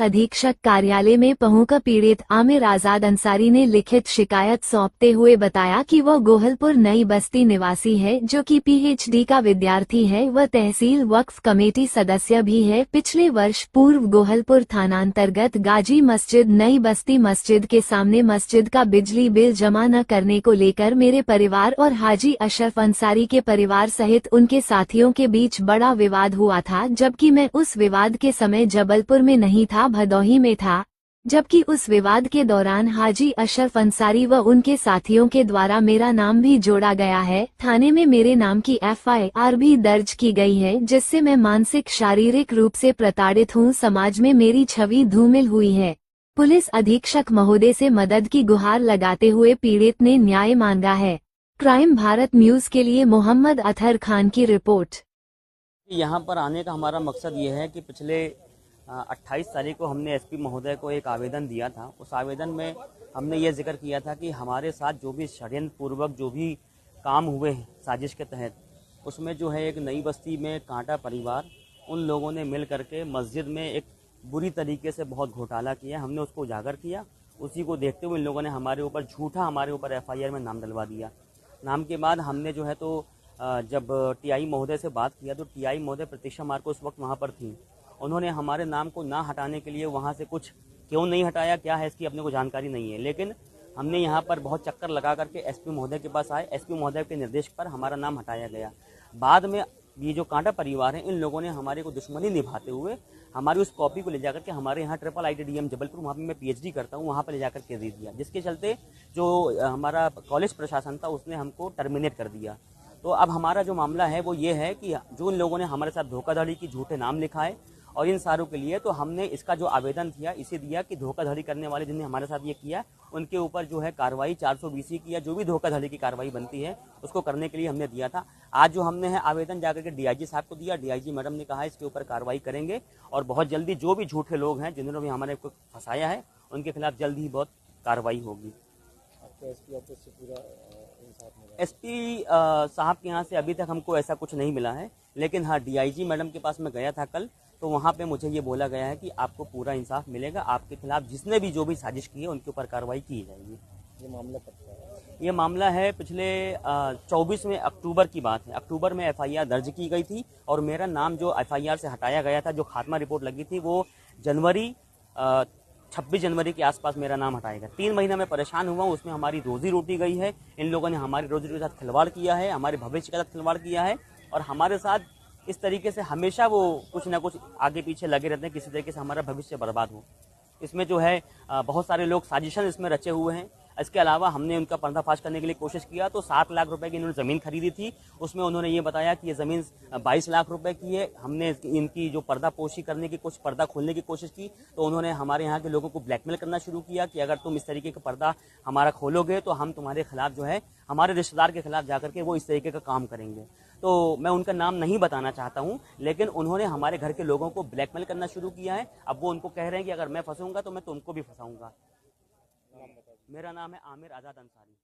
अधीक्षक कार्यालय में पहुंचकर पीड़ित आमिर आजाद अंसारी ने लिखित शिकायत सौंपते हुए बताया कि वह गोहलपुर नई बस्ती निवासी है, जो कि पीएचडी का विद्यार्थी है। वह तहसील वक्फ कमेटी सदस्य भी है। पिछले वर्ष पूर्व गोहलपुर थानांतर्गत गाजी मस्जिद नई बस्ती मस्जिद के सामने मस्जिद का बिजली बिल जमा न करने को लेकर मेरे परिवार और हाजी अशरफ अंसारी के परिवार सहित उनके साथियों के बीच बड़ा विवाद हुआ था, जबकि मैं उस विवाद के समय जबलपुर में नहीं था, भदोही में था। जबकि उस विवाद के दौरान हाजी अशरफ अंसारी व उनके साथियों के द्वारा मेरा नाम भी जोड़ा गया है। थाने में मेरे नाम की एफआईआर भी दर्ज की गई है, जिससे मैं मानसिक शारीरिक रूप से प्रताड़ित हूँ। समाज में मेरी छवि धूमिल हुई है। पुलिस अधीक्षक महोदय से मदद की गुहार लगाते हुए पीड़ित ने न्याय मांगा है। क्राइम भारत न्यूज के लिए मोहम्मद अतहर खान की रिपोर्ट। यहाँ पर आने का हमारा मकसद ये है कि पिछले 28 तारीख को हमने एसपी महोदय को एक आवेदन दिया था। उस आवेदन में हमने ये जिक्र किया था कि हमारे साथ जो भी षड्यंत्र पूर्वक जो भी काम हुए हैं साजिश के तहत, उसमें जो है एक नई बस्ती में कांटा परिवार, उन लोगों ने मिल करके मस्जिद में एक बुरी तरीके से बहुत घोटाला किया। हमने उसको उजागर किया। उसी को देखते हुए इन लोगों ने हमारे ऊपर एफआईआर में नाम डलवा दिया। नाम के बाद हमने जो है तो जब टीआई महोदय से बात किया तो टीआई महोदय प्रतीक्षा मार्को उस वक्त वहाँ पर थी। उन्होंने हमारे नाम को ना हटाने के लिए वहाँ से कुछ क्यों नहीं हटाया, क्या है इसकी अपने को जानकारी नहीं है, लेकिन हमने यहाँ पर बहुत चक्कर लगा करके एसपी महोदय के पास आए। एसपी महोदय के निर्देश पर हमारा नाम हटाया गया। बाद में ये जो कांटा परिवार है, इन लोगों ने हमारे को दुश्मनी निभाते हुए हमारी उस कॉपी को ले जाकर के हमारे यहाँ IIITDM जबलपुर, वहाँ पे मैं पीएचडी करता हूँ, वहाँ पर ले जाकर के दे दिया, जिसके चलते जो हमारा कॉलेज प्रशासन था उसने हमको टर्मिनेट कर दिया। तो अब हमारा जो मामला है वो ये है कि जो इन लोगों ने हमारे साथ धोखाधड़ी की, झूठे नाम लिखाए और इन सारों के लिए, तो हमने इसका जो आवेदन किया इसे दिया कि धोखाधड़ी करने वाले जिन्हें हमारे साथ ये किया उनके ऊपर जो है कार्रवाई 420 की या जो भी धोखाधड़ी की कार्रवाई बनती है उसको करने के लिए हमने दिया था। आज जो हमने है आवेदन जाकर के डीआईजी साहब को दिया। डीआईजी मैडम ने कहा इसके ऊपर कार्रवाई करेंगे और बहुत जल्दी जो भी झूठे लोग हैं जिन्होंने भी हमारे को फंसाया है उनके खिलाफ जल्द ही बहुत कार्रवाई होगी। एसपी साहब के यहाँ से अभी तक हमको ऐसा कुछ नहीं मिला है, लेकिन हाँ डीआईजी मैडम के पास मैं गया था कल, तो वहाँ पे मुझे ये बोला गया है कि आपको पूरा इंसाफ मिलेगा। आपके खिलाफ जिसने भी जो भी साजिश की है उनके ऊपर कार्रवाई की जाएगी। ये मामला कब का है? ये मामला है पिछले 24 अक्टूबर की बात है। अक्टूबर में एफआईआर दर्ज की गई थी और मेरा नाम जो एफआईआर से हटाया गया था, जो खात्मा रिपोर्ट लगी थी, वो 26 जनवरी के आसपास मेरा नाम हटाया गया। 3 महीना मैं परेशान हुआ, उसमें हमारी रोजी रोटी गई है। इन लोगों ने हमारी रोजी रोटी के साथ खिलवाड़ किया है, हमारे भविष्य के साथ खिलवाड़ किया है और हमारे साथ इस तरीके से हमेशा वो कुछ ना कुछ आगे पीछे लगे रहते हैं, किसी तरीके से हमारा भविष्य बर्बाद हो। इसमें जो है बहुत सारे लोग साजिशन इसमें रचे हुए हैं। इसके अलावा हमने उनका पर्दाफाश करने के लिए कोशिश किया तो 7 लाख रुपए की इन्होंने ज़मीन खरीदी थी। उसमें उन्होंने ये बताया कि ये ज़मीन 22 लाख रुपए की है। हमने इनकी जो पर्दापोशी करने की पर्दा खोलने की कोशिश की तो उन्होंने हमारे यहाँ के लोगों को ब्लैकमेल करना शुरू किया कि अगर तुम इस तरीके का पर्दा हमारा खोलोगे तो हम तुम्हारे खिलाफ जो है हमारे रिश्तेदार के खिलाफ जाकर के वो इस तरीके का काम करेंगे। तो मैं उनका नाम नहीं बताना चाहता हूं, लेकिन उन्होंने हमारे घर के लोगों को ब्लैकमेल करना शुरू किया है। अब वो उनको कह रहे हैं कि अगर मैं फंसूंगा तो मैं तुमको भी फंसाऊंगा। मेरा नाम है आमिर आजाद अंसारी।